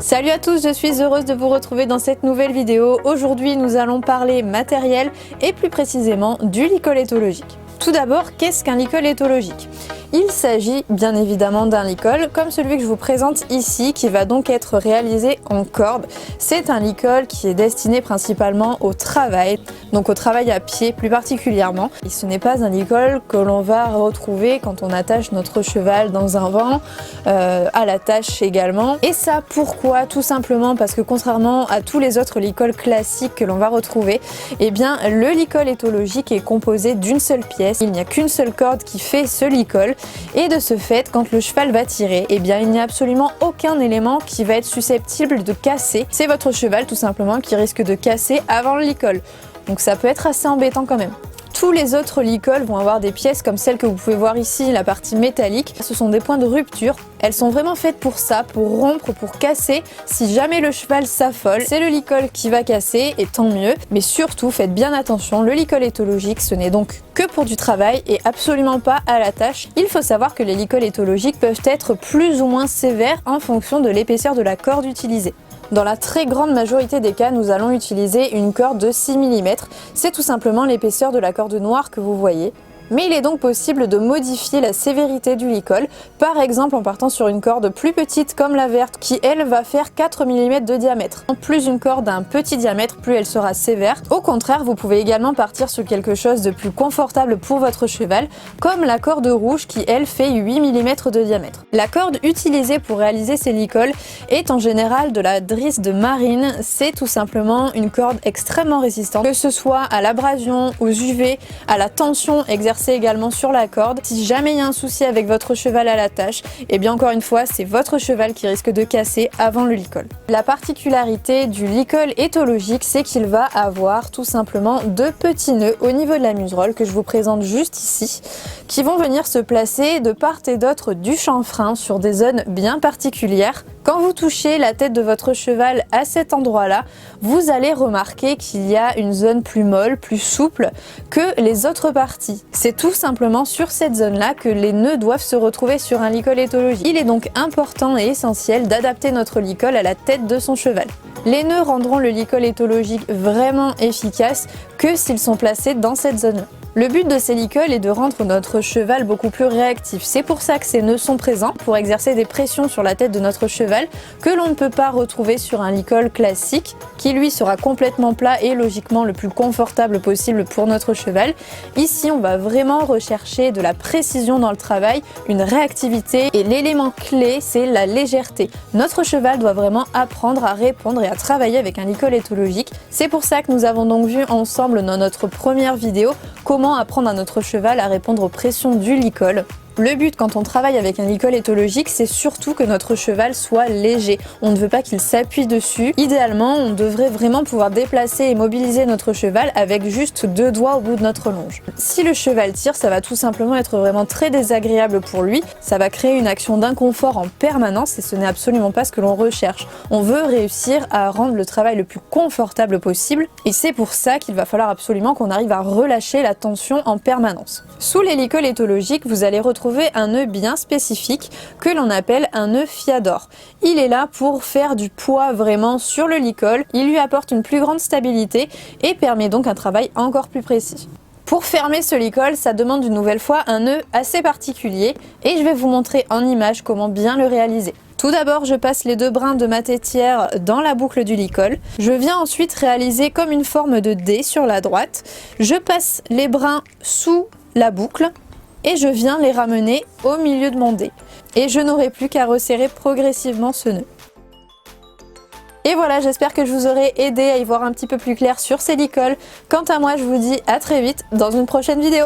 Salut à tous, je suis heureuse de vous retrouver dans cette nouvelle vidéo. Aujourd'hui, nous allons parler matériel et plus précisément du licol éthologique. Tout d'abord, qu'est-ce qu'un licol éthologique ? Il s'agit bien évidemment d'un licol comme celui que je vous présente ici qui va donc être réalisé en corde. C'est un licol qui est destiné principalement au travail, donc au travail à pied plus particulièrement. Et ce n'est pas un licol que l'on va retrouver quand on attache notre cheval dans un vent, à l'attache également. Et ça pourquoi ? Tout simplement parce que contrairement à tous les autres licols classiques que l'on va retrouver, eh bien le licol éthologique est composé d'une seule pièce. Il n'y a qu'une seule corde qui fait ce licol. Et de ce fait, quand le cheval va tirer, eh bien il n'y a absolument aucun élément qui va être susceptible de casser. C'est votre cheval tout simplement qui risque de casser avant le licol. Donc ça peut être assez embêtant quand même. Tous les autres licols vont avoir des pièces comme celle que vous pouvez voir ici, la partie métallique. Ce sont des points de rupture. Elles sont vraiment faites pour ça, pour rompre, pour casser. Si jamais le cheval s'affole, c'est le licol qui va casser et tant mieux. Mais surtout, faites bien attention, le licol éthologique, ce n'est donc que pour du travail et absolument pas à la tâche. Il faut savoir que les licols éthologiques peuvent être plus ou moins sévères en fonction de l'épaisseur de la corde utilisée. Dans la très grande majorité des cas, nous allons utiliser une corde de 6 mm. C'est tout simplement l'épaisseur de la corde noire que vous voyez. Mais il est donc possible de modifier la sévérité du licol, par exemple en partant sur une corde plus petite comme la verte, qui elle va faire 4 mm de diamètre. Plus une corde d'un petit diamètre, plus elle sera sévère. Au contraire, vous pouvez également partir sur quelque chose de plus confortable pour votre cheval, comme la corde rouge qui elle fait 8 mm de diamètre. La corde utilisée pour réaliser ces licols est en général de la drisse de marine. C'est tout simplement une corde extrêmement résistante, que ce soit à l'abrasion, aux UV, à la tension exercée également sur la corde. Si jamais il y a un souci avec votre cheval à l'attache, et bien encore une fois, c'est votre cheval qui risque de casser avant le licol. La particularité du licol éthologique, c'est qu'il va avoir tout simplement deux petits nœuds au niveau de la muserolle que je vous présente juste ici, qui vont venir se placer de part et d'autre du chanfrein sur des zones bien particulières. Quand vous touchez la tête de votre cheval à cet endroit-là, vous allez remarquer qu'il y a une zone plus molle, plus souple que les autres parties. C'est tout simplement sur cette zone-là que les nœuds doivent se retrouver sur un licol éthologique. Il est donc important et essentiel d'adapter notre licol à la tête de son cheval. Les nœuds rendront le licol éthologique vraiment efficace que s'ils sont placés dans cette zone-là. Le but de ces licols est de rendre notre cheval beaucoup plus réactif. C'est pour ça que ces nœuds sont présents, pour exercer des pressions sur la tête de notre cheval que l'on ne peut pas retrouver sur un licol classique, qui lui sera complètement plat et logiquement le plus confortable possible pour notre cheval. Ici, on va vraiment rechercher de la précision dans le travail, une réactivité, et l'élément clé, c'est la légèreté. Notre cheval doit vraiment apprendre à répondre et à travailler avec un licol éthologique. C'est pour ça que nous avons donc vu ensemble dans notre première vidéo comment apprendre à notre cheval à répondre aux pressions du licol. Le but quand on travaille avec un licol éthologique, c'est surtout que notre cheval soit léger. On ne veut pas qu'il s'appuie dessus. Idéalement, on devrait vraiment pouvoir déplacer et mobiliser notre cheval avec juste 2 doigts au bout de notre longe. Si le cheval tire, ça va tout simplement être vraiment très désagréable pour lui. Ça va créer une action d'inconfort en permanence et ce n'est absolument pas ce que l'on recherche. On veut réussir à rendre le travail le plus confortable possible et c'est pour ça qu'il va falloir absolument qu'on arrive à relâcher la tension en permanence. Sous les licols éthologiques, vous allez retrouver un nœud bien spécifique que l'on appelle un nœud fiador. Il est là pour faire du poids vraiment sur le licol, il lui apporte une plus grande stabilité et permet donc un travail encore plus précis. Pour fermer ce licol, ça demande une nouvelle fois un nœud assez particulier et je vais vous montrer en image comment bien le réaliser. Tout d'abord, je passe les 2 brins de ma tétière dans la boucle du licol. Je viens ensuite réaliser comme une forme de D sur la droite. Je passe les brins sous la boucle et je viens les ramener au milieu de mon dé. Et je n'aurai plus qu'à resserrer progressivement ce nœud. Et voilà, j'espère que je vous aurai aidé à y voir un petit peu plus clair sur ces licols. Quant à moi, je vous dis à très vite dans une prochaine vidéo.